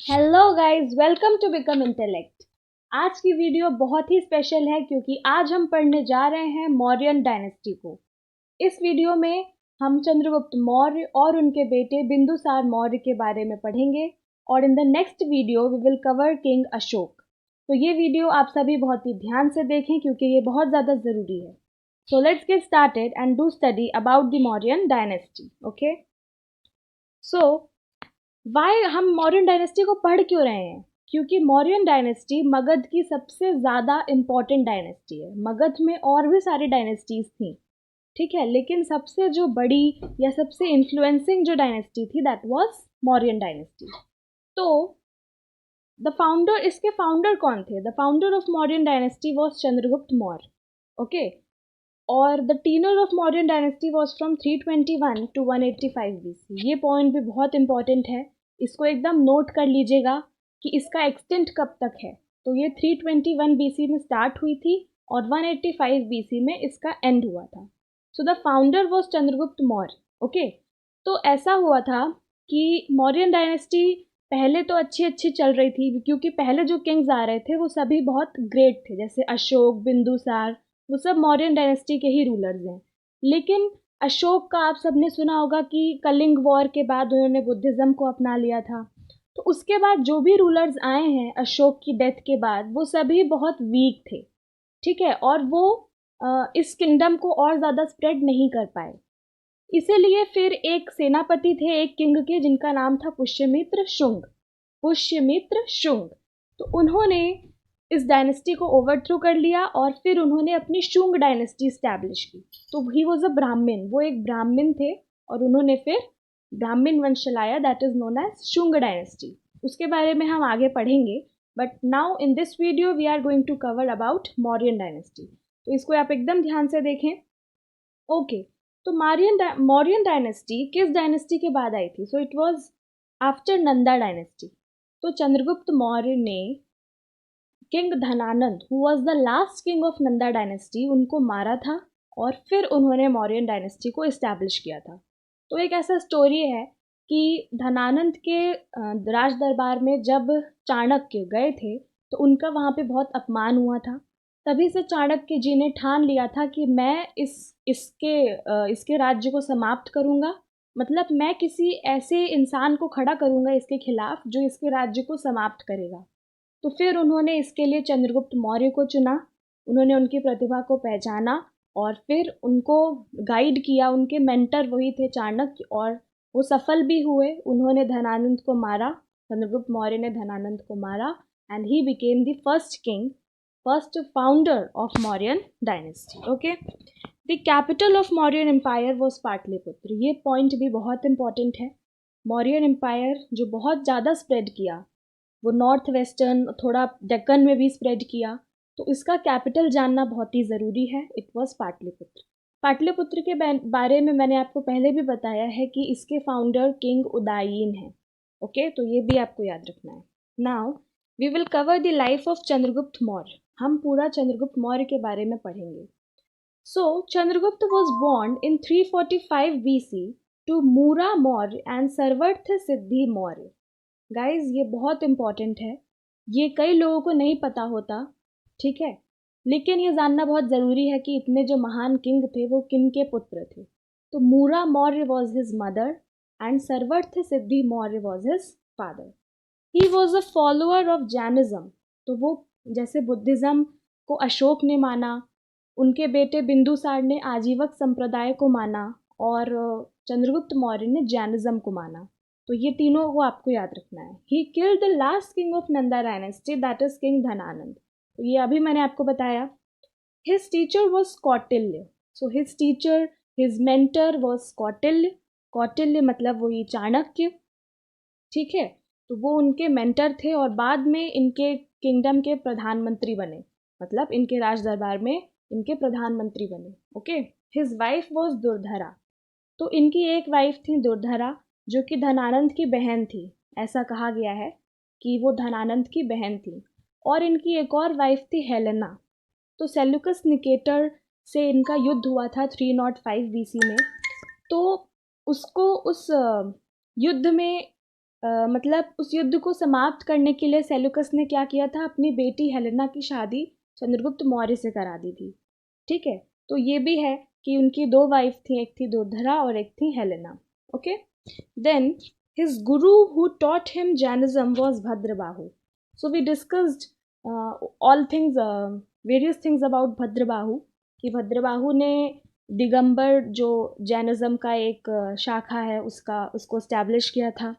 Hello guys, welcome to Become Intellect. आज की video बहुत ही स्पेशल है क्योंकि आज हम पढ़ने जा रहे हैं मौर्यन डायनेस्टी को। इस वीडियो में हम चंद्रगुप्त मौर्य और उनके बेटे बिंदुसार मौर्य के बारे में पढ़ेंगे और in the next video we will cover king Ashoka. तो ये वीडियो आप सभी बहुत ही ध्यान से देखें क्योंकि ये बहुत ज़्यादा ज़रूरी है। So let's get started and do study about the Mauryan dynasty. Okay, so why हम मौर्यन डायनेस्टी को पढ़ क्यों रहे हैं? क्योंकि मौर्यन डायनेस्टी मगध की सबसे ज़्यादा इम्पॉर्टेंट डायनेस्टी है। मगध में और भी सारी डायनेस्टीज थी, ठीक है, लेकिन सबसे जो बड़ी या सबसे इन्फ्लुएंसिंग जो डायनेस्टी थी दैट वाज मौर्यन डायनेस्टी। तो द फाउंडर, इसके फाउंडर कौन थे? The founder of Mauryan dynasty was Chandragupta Maurya. Okay, और the tenure of Mauryan dynasty was from 321 to 185 BC। ये पॉइंट भी बहुत इंपॉर्टेंट है, इसको एकदम नोट कर लीजिएगा कि इसका एक्सटेंट कब तक है। तो ये 321 BC में स्टार्ट हुई थी और 185 BC में इसका एंड हुआ था। So the founder was Chandragupta Maurya. Okay, तो ऐसा हुआ था कि मौर्यन डायनेस्टी पहले तो अच्छी अच्छी चल रही थी क्योंकि पहले जो किंग्स आ रहे थे वो सभी बहुत ग्रेट थे, जैसे अशोक, बिंदुसार, वो सब मौर्यन डायनेस्टी के ही रूलर्स हैं। लेकिन अशोक का आप सबने सुना होगा कि कलिंग वॉर के बाद उन्होंने बुद्धिज़्म को अपना लिया था। तो उसके बाद जो भी रूलर्स आए हैं अशोक की डेथ के बाद वो सभी बहुत वीक थे, ठीक है, और वो इस किंगडम को और ज़्यादा स्प्रेड नहीं कर पाए। इसीलिए फिर एक सेनापति थे एक किंग के जिनका नाम था पुष्यमित्र शुंग। पुष्यमित्र शुंग, तो उन्होंने इस डायनेस्टी को ओवरथ्रो कर लिया और फिर उन्होंने अपनी शुंग डायनेस्टी स्टैब्लिश की। तो ही वॉज अ ब्राह्मण, वो एक ब्राह्मण थे और उन्होंने फिर ब्राह्मण वंश चलाया, that is known as Shunga dynasty. उसके बारे में हम आगे पढ़ेंगे, but now in this video we are going to cover about Mauryan dynasty. तो इसको आप एकदम ध्यान से देखें। ओके, तो मौर्यन डायनेस्टी किस डायनेस्टी के बाद आई थी? सो it was after Nanda dynasty. तो चंद्रगुप्त मौर्य ने king Dhanananda, who was the last king of Nanda dynasty, उनको मारा था और फिर उन्होंने मौर्यन डायनेस्टी को इस्टेब्लिश किया था। तो एक ऐसा स्टोरी है कि धनानंद के राज दरबार में जब चाणक्य गए थे तो उनका वहाँ पे बहुत अपमान हुआ था। तभी से चाणक्य जी ने ठान लिया था कि मैं इसके राज्य को समाप्त करूँगा। मतलब मैं किसी ऐसे इंसान को खड़ा करूँगा इसके खिलाफ जो इसके राज्य को समाप्त करेगा। तो फिर उन्होंने इसके लिए चंद्रगुप्त मौर्य को चुना। उन्होंने उनकी प्रतिभा को पहचाना और फिर उनको गाइड किया। उनके मेंटर वही थे चाणक्य, और वो सफल भी हुए। उन्होंने धनानंद को मारा, चंद्रगुप्त मौर्य ने धनानंद को मारा and he became the first king, first founder of Mauryan dynasty. Okay, the capital of Mauryan empire was Pataliputra. ये पॉइंट भी बहुत इंपॉर्टेंट है। मौर्यन एम्पायर जो बहुत ज़्यादा स्प्रेड किया, वो नॉर्थ वेस्टर्न, थोड़ा डेक्कन में भी स्प्रेड किया, तो इसका कैपिटल जानना बहुत ही ज़रूरी है। It was Pataliputra. पाटलिपुत्र के बारे में मैंने आपको पहले भी बताया है कि इसके फाउंडर किंग उदायीन हैं। ओके, तो ये भी आपको याद रखना है। Now we will cover the life of Chandragupta Maurya. हम पूरा चंद्रगुप्त मौर्य के बारे में पढ़ेंगे। So Chandragupta was born in 345 BC to Mura Maurya and Sarvarth Siddhi Maurya. Guys ये बहुत इंपॉर्टेंट है, ये कई लोगों को नहीं पता होता, ठीक है, लेकिन ये जानना बहुत ज़रूरी है कि इतने जो महान किंग थे वो किन के पुत्र थे। तो Mura Maurya was his mother and Sarvarth Siddhi Maurya was his father. He was a follower of Jainism. तो वो, जैसे बुद्धिज़्म को अशोक ने माना, उनके बेटे बिंदुसार ने आजीवक संप्रदाय को माना और चंद्रगुप्त मौर्य ने जैनिज्म को माना। तो ये तीनों को आपको याद रखना है। He killed the last king of Nanda dynasty, that is king Dhanananda. तो ये अभी मैंने आपको बताया। His teacher was Kautilya. So his teacher, his mentor was Kautilya. Kautilya मतलब वही चाणक्य, ठीक है। तो वो उनके मेंटर थे और बाद में इनके किंगडम के प्रधानमंत्री बने, मतलब इनके राज दरबार में इनके प्रधानमंत्री बने। Okay, his wife was Durdhara. तो इनकी एक वाइफ थी दुर्धरा जो कि धनानंद की बहन थी। ऐसा कहा गया है कि वो धनानंद की बहन थी। और इनकी एक और वाइफ थी हेलेना। तो सेल्यूकस निकेटर से इनका युद्ध हुआ था 305 BC में। तो उसको, उस युद्ध में मतलब उस युद्ध को समाप्त करने के लिए सेल्यूकस ने क्या किया था, अपनी बेटी हेलेना की शादी चंद्रगुप्त मौर्य से करा दी थी। ठीक है, तो ये भी है कि उनकी दो वाइफ थी, एक थी दुर्धरा और एक थी Helena. Okay, then his guru who taught him Jainism was Bhadrabahu. So we discussed all things, various things about Bhadrabahu, कि भद्रबाहु ने दिगंबर जो जैनिज्म का एक शाखा है उसको स्टैब्लिश किया था।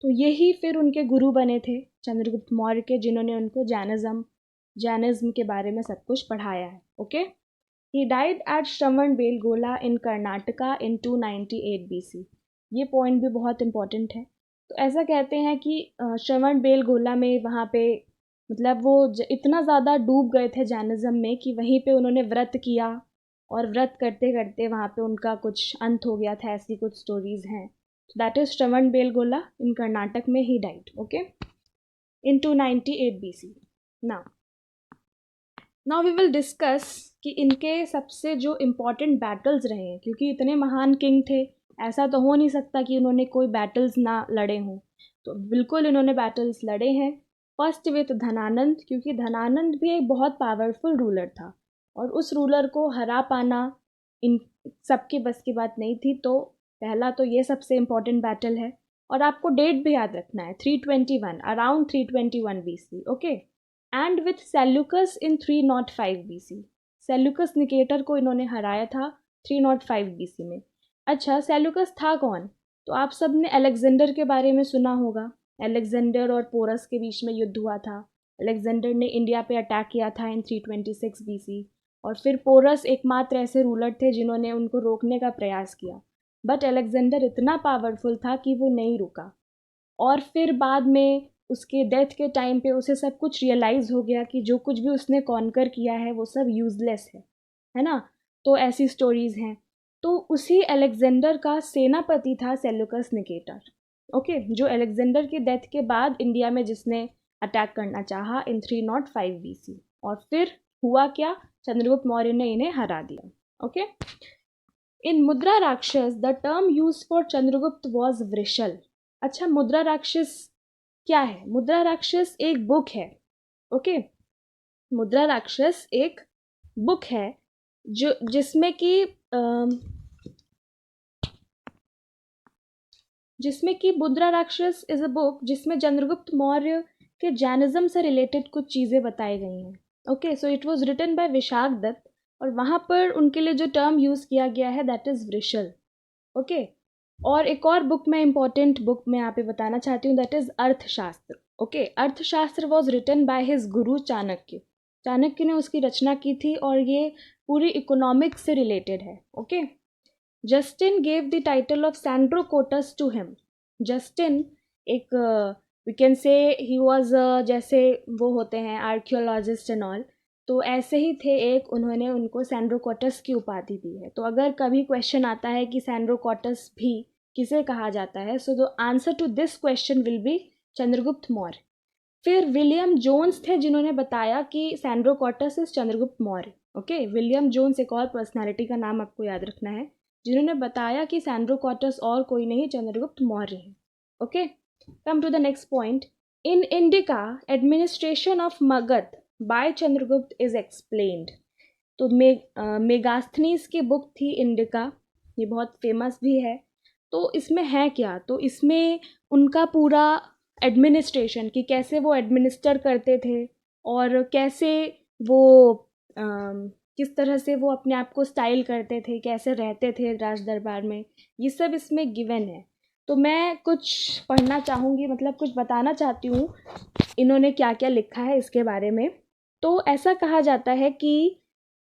तो यही फिर उनके गुरु बने थे चंद्रगुप्त मौर्य के, जिन्होंने उनको जैनिज्म के बारे में सब कुछ पढ़ाया है। Okay, he died eight Shravanabelagola in Karnataka in 298 BC। ये पॉइंट भी बहुत इंपॉर्टेंट है। तो ऐसा कहते हैं कि श्रवणबेलगोला में वहाँ पे मतलब वो इतना ज़्यादा डूब गए थे जैनिज्म में कि वहीं पे उन्होंने व्रत किया, और व्रत करते करते वहाँ पे उनका कुछ अंत हो गया था, ऐसी कुछ स्टोरीज हैं। That is Shravanabelagola in Karnataka में he died. Okay, in 298 BC। Now we will discuss कि इनके सबसे जो इम्पोर्टेंट बैटल्स रहे हैं, क्योंकि इतने महान किंग थे, ऐसा तो हो नहीं सकता कि उन्होंने कोई बैटल्स ना लड़े हों। तो बिल्कुल इन्होंने बैटल्स लड़े हैं। फर्स्ट विथ धनानंद, क्योंकि धनानंद भी एक बहुत पावरफुल रूलर था और उस रूलर को हरा पाना इन सबकी बस की बात नहीं थी। तो पहला तो ये सबसे इम्पोर्टेंट बैटल है, और आपको डेट भी याद रखना है, 321, around 321 BC। Okay, and with Seleucus in 305 BC। Seleucus Nicator को इन्होंने हराया था 305 BC में। अच्छा, सेल्यूकस था कौन? तो आप सब ने अलेक्जेंडर के बारे में सुना होगा। अलेक्जेंडर और पोरस के बीच में युद्ध हुआ था। अलेक्जेंडर ने इंडिया पे अटैक किया था इन 326 BC, और फिर पोरस एकमात्र ऐसे रूलर थे जिन्होंने उनको रोकने का प्रयास किया। बट अलेक्जेंडर इतना पावरफुल था कि वो नहीं रुका, और फिर बाद में उसके डेथ के टाइम पे उसे सब कुछ रियलाइज़ हो गया कि जो कुछ भी उसने कॉन्कर किया है वो सब यूज़लेस है ना। तो ऐसी स्टोरीज़ हैं। तो उसी अलेक्जेंडर का सेनापति था सेल्यूकस निकेटर। ओके, जो अलेक्जेंडर की डेथ के बाद इंडिया में जिसने अटैक करना चाहा इन 305 BC, और फिर हुआ क्या, चंद्रगुप्त मौर्य ने इन्हें हरा दिया। ओके, इन मुद्रा राक्षस the term use for Chandragupta was Vrushal. अच्छा, मुद्रा राक्षस क्या है? मुद्रा राक्षस एक बुक है। ओके, मुद्रा राक्षस एक बुक है जो जिसमें कि मुद्रा राक्षस इज अ बुक जिसमें चंद्रगुप्त मौर्य के जैनिज्म से रिलेटेड कुछ चीज़ें बताई गई हैं। Okay, so it was written by Vishakha Datta, और वहाँ पर उनके लिए जो टर्म यूज़ किया गया है दैट इज़ वृषल। ओके, और एक और बुक में इंपॉर्टेंट बुक मैं यहाँ पे बताना चाहती हूँ, दैट इज़ अर्थशास्त्र। ओके, अर्थशास्त्र वॉज रिटन बाय हिज गुरु चाणक्य। चाणक्य ने उसकी रचना की थी, और ये पूरी इकोनॉमिक्स से रिलेटेड है। Okay, Justin gave the title of Sandrocottus to him. Justin एक we can say he was जैसे वो होते हैं आर्कियोलॉजिस्ट एंड ऑल, तो ऐसे ही थे एक, उन्होंने उनको सैंड्रोकोटस की उपाधि दी है। तो अगर कभी क्वेश्चन आता है कि सैंड्रोकोटस भी किसे कहा जाता है, so the answer to this question will be Chandragupta Maurya. फिर विलियम जोन्स थे जिन्होंने बताया कि Sandrocottus is Chandragupta Maurya. Okay, William Jones एक और पर्सनालिटी का नाम आपको याद रखना है, जिन्होंने बताया कि सैंड्रोकोटस और कोई नहीं, चंद्रगुप्त मौर्य है। Okay, come to the next point. In Indica administration of Magadha by Chandragupta is explained. तो मेगास्थनीज की बुक थी इंडिका, ये बहुत फेमस भी है। तो इसमें है क्या, तो इसमें उनका पूरा एडमिनिस्ट्रेशन, कि कैसे वो एडमिनिस्टर करते थे और कैसे वो किस तरह से वो अपने आप को स्टाइल करते थे, कैसे रहते थे राज दरबार में, ये सब इसमें गिवन है। तो मैं कुछ पढ़ना चाहूँगी, मतलब कुछ बताना चाहती हूँ इन्होंने क्या क्या लिखा है इसके बारे में। तो ऐसा कहा जाता है कि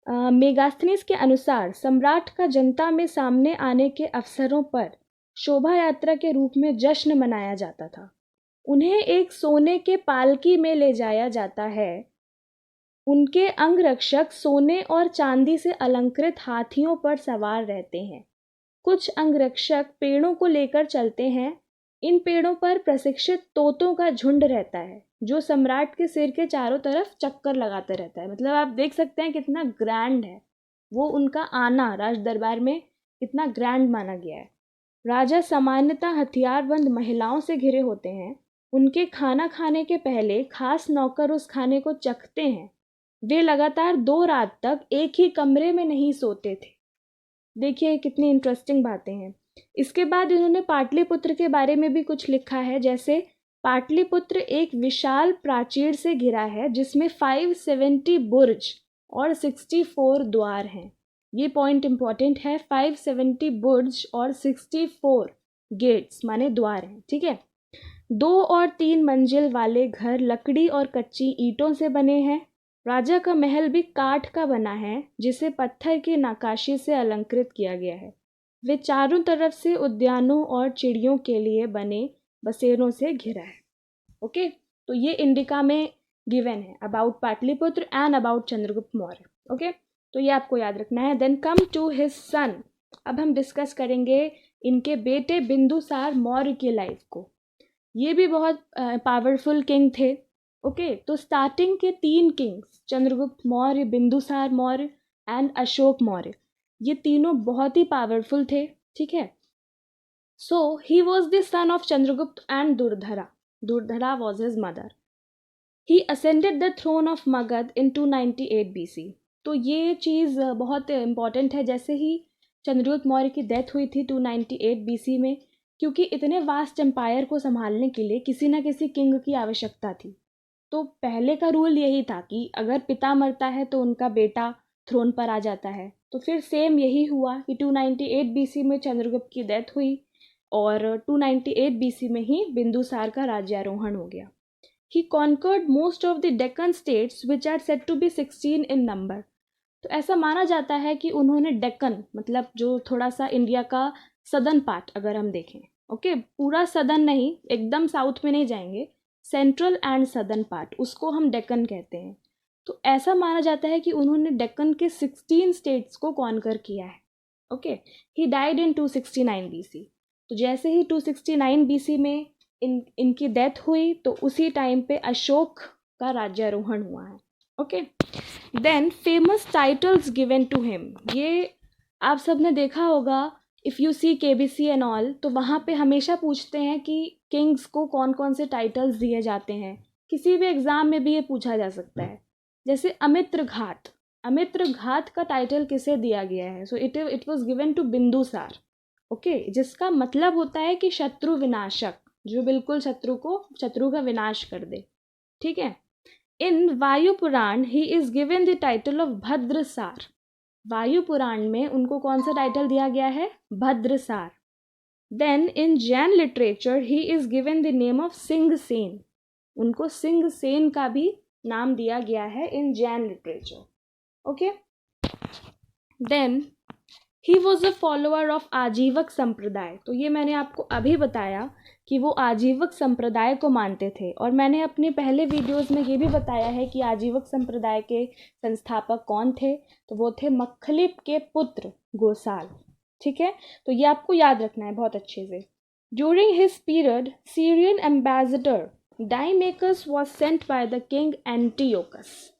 मेगास्थनीज के अनुसार सम्राट का जनता में सामने आने के अवसरों पर शोभा यात्रा के रूप में जश्न मनाया जाता था। उन्हें एक सोने के पालकी में ले जाया जाता है। उनके अंगरक्षक सोने और चांदी से अलंकृत हाथियों पर सवार रहते हैं। कुछ अंगरक्षक पेड़ों को लेकर चलते हैं। इन पेड़ों पर प्रशिक्षित तोतों का झुंड रहता है जो सम्राट के सिर के चारों तरफ चक्कर लगाते रहता है। मतलब आप देख सकते हैं कितना ग्रैंड है वो, उनका आना राज दरबार में कितना ग्रैंड माना गया है। राजा सामान्यतः हथियारबंद महिलाओं से घिरे होते हैं। उनके खाना खाने के पहले खास नौकर उस खाने को चखते हैं। वे लगातार 2 रात तक एक ही कमरे में नहीं सोते थे। देखिए कितनी इंटरेस्टिंग बातें हैं। इसके बाद इन्होंने पाटलिपुत्र के बारे में भी कुछ लिखा है, जैसे पाटलिपुत्र एक विशाल प्राचीर से घिरा है जिसमें 570 बुर्ज और 64 द्वार हैं। ये पॉइंट इंपॉर्टेंट है, 570 बुर्ज और 64 गेट्स माने द्वार हैं, ठीक है। 2 और 3 मंजिल वाले घर लकड़ी और कच्ची ईंटों से बने हैं। राजा का महल भी काठ का बना है जिसे पत्थर की नक्काशी से अलंकृत किया गया है। वे चारों तरफ से उद्यानों और चिड़ियों के लिए बने बसेरों से घिरा है। ओके, तो ये इंडिका में गिवन है about Pataliputra and about Chandragupta Maurya. Okay, तो ये आपको याद रखना है। Then come to his son. अब हम डिस्कस करेंगे इनके बेटे बिंदुसार मौर्य की लाइफ को। ये भी बहुत पावरफुल किंग थे। ओके, तो स्टार्टिंग के 3 किंग्स चंद्रगुप्त मौर्य, बिंदुसार मौर्य एंड अशोक मौर्य, ये तीनों बहुत ही पावरफुल थे, ठीक है। So he was the son of Chandragupta and Durdhara. Durdhara was his mother. He ascended the throne of Magadha in 298 BC। तो ये चीज़ बहुत इम्पॉर्टेंट है। जैसे ही चंद्रगुप्त मौर्य की डेथ हुई थी 298 BC में, क्योंकि इतने वास्ट एम्पायर को संभालने के लिए किसी न किसी किंग की आवश्यकता थी। तो पहले का रूल यही था कि अगर पिता मरता है तो उनका बेटा थ्रोन पर आ जाता है। तो फिर सेम यही हुआ कि 298 BC में चंद्रगुप्त की डेथ हुई और 298 BC में ही बिंदुसार का राज्यारोहण हो गया। He conquered most of the Deccan states which are said to be 16 in number। तो ऐसा माना जाता है कि उन्होंने डेक्कन, मतलब जो थोड़ा सा इंडिया का सदर्न पार्ट अगर हम देखें, ओके, पूरा सदर्न नहीं, एकदम साउथ में नहीं जाएंगे, सेंट्रल एंड सदर्न पार्ट, उसको हम डेक्कन कहते हैं। तो ऐसा माना जाता है कि उन्होंने डेक्कन के 16 स्टेट्स को कॉन्कर किया है। Okay, he died in 269 BC। तो जैसे ही 269 BC में इनकी डेथ हुई तो उसी टाइम पे अशोक का राज्यारोहण हुआ है। Okay, then famous titles given to him. ये आप सब ने देखा होगा, if you see KBC and all, तो वहाँ पे हमेशा पूछते हैं कि किंग्स को कौन कौन से टाइटल्स दिए जाते हैं। किसी भी एग्ज़ाम में भी ये पूछा जा सकता है। जैसे अमित्र घात, अमित्र घात का टाइटल किसे दिया गया है? So it was given to Bindusara. Okay, जिसका मतलब होता है कि शत्रु विनाशक, जो बिल्कुल शत्रु का विनाश कर दे, ठीक है। In Vayu Purana he is given the title of Bhadrasara. Vayu Purana में उनको कौन सा टाइटल दिया गया है? Bhadrasara. Then in Jain literature he is given the name of Singh Sen. उनको सिंह सेन का भी नाम दिया गया है in Jain literature. Okay, then he was a follower of Ajivika संप्रदाय। तो ये मैंने आपको अभी बताया कि वो आजीवक संप्रदाय को मानते थे, और मैंने अपने पहले वीडियोस में ये भी बताया है कि आजीवक संप्रदाय के संस्थापक कौन थे। तो वो थे मखलिप के पुत्र गोसाल, ठीक है। तो ये आपको याद रखना है बहुत अच्छे से। During his period Syrian ambassador डाइमेकस was sent by the king Antiochus.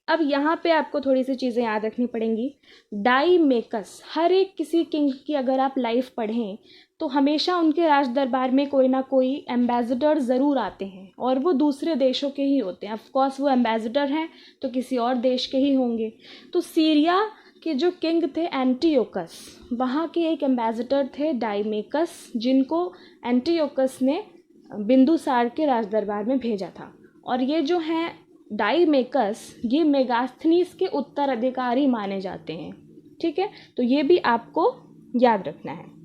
अब यहाँ पे आपको थोड़ी सी चीज़ें याद रखनी पड़ेंगी। डाइमेकस, हर एक किसी किंग की अगर आप लाइफ पढ़ें तो हमेशा उनके राज दरबार में कोई ना कोई एम्बेसडर ज़रूर आते हैं, और वो दूसरे देशों के ही होते हैं। ऑफकोर्स वो एम्बेसडर हैं तो किसी और देश के ही होंगे। तो सीरिया के जो किंग थे एंटीओकस, वहाँ के एक एम्बेसडर थे डाइमेकस, जिनको एंटीओकस ने बिंदुसार के राज दरबार में भेजा था। और ये जो हैं डाइमेकस, ये मेगास्थनीस के उत्तराधिकारी माने जाते हैं, ठीक है। तो ये भी आपको याद रखना है।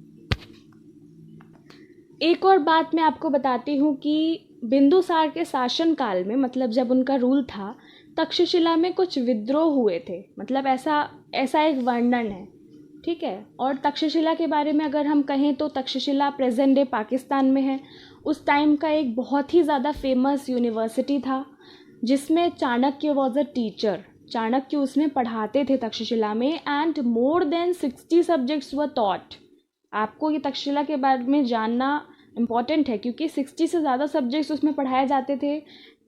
एक और बात मैं आपको बताती हूँ कि बिंदुसार के शासनकाल में, मतलब जब उनका रूल था, तक्षशिला में कुछ विद्रोह हुए थे, मतलब ऐसा एक वर्णन है, ठीक है। और तक्षशिला के बारे में अगर हम कहें तो तक्षशिला प्रेजेंट डे पाकिस्तान में है। उस टाइम का एक बहुत ही ज़्यादा फेमस यूनिवर्सिटी था जिसमें Chanakya was a teacher. Chanakya उसमें पढ़ाते थे तक्षशिला में, and more than 60 subjects were taught. आपको ये तक्षशिला के बारे में जानना इम्पॉर्टेंट है क्योंकि 60 से ज़्यादा सब्जेक्ट्स उसमें पढ़ाए जाते थे।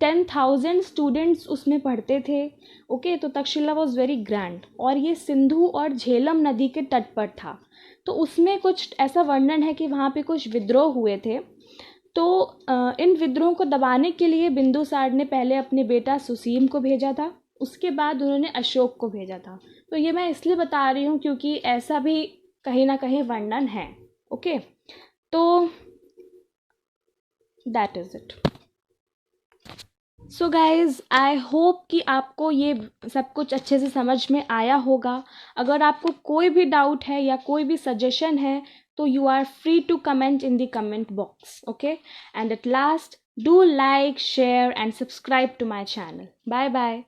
10,000 स्टूडेंट्स उसमें पढ़ते थे। ओके, तो तक्षशिला वॉज वेरी ग्रैंड, और ये सिंधु और झेलम नदी के तट पर था। तो उसमें कुछ ऐसा वर्णन है कि वहाँ पे कुछ विद्रोह हुए थे। तो इन विद्रोह को दबाने के लिए बिंदुसार ने पहले अपने बेटा सुसीम को भेजा था, उसके बाद उन्होंने अशोक को भेजा था। तो ये मैं इसलिए बता रही हूँ क्योंकि ऐसा भी कहीं ना कहीं वर्णन है। ओके, तो that is it. So guys, I hope कि आपको ये सब कुछ अच्छे से समझ में आया होगा। अगर आपको कोई भी डाउट है या कोई भी सजेशन है तो you are free to comment in the comment box. Okay, and at last, do like, share and subscribe to my channel. Bye bye.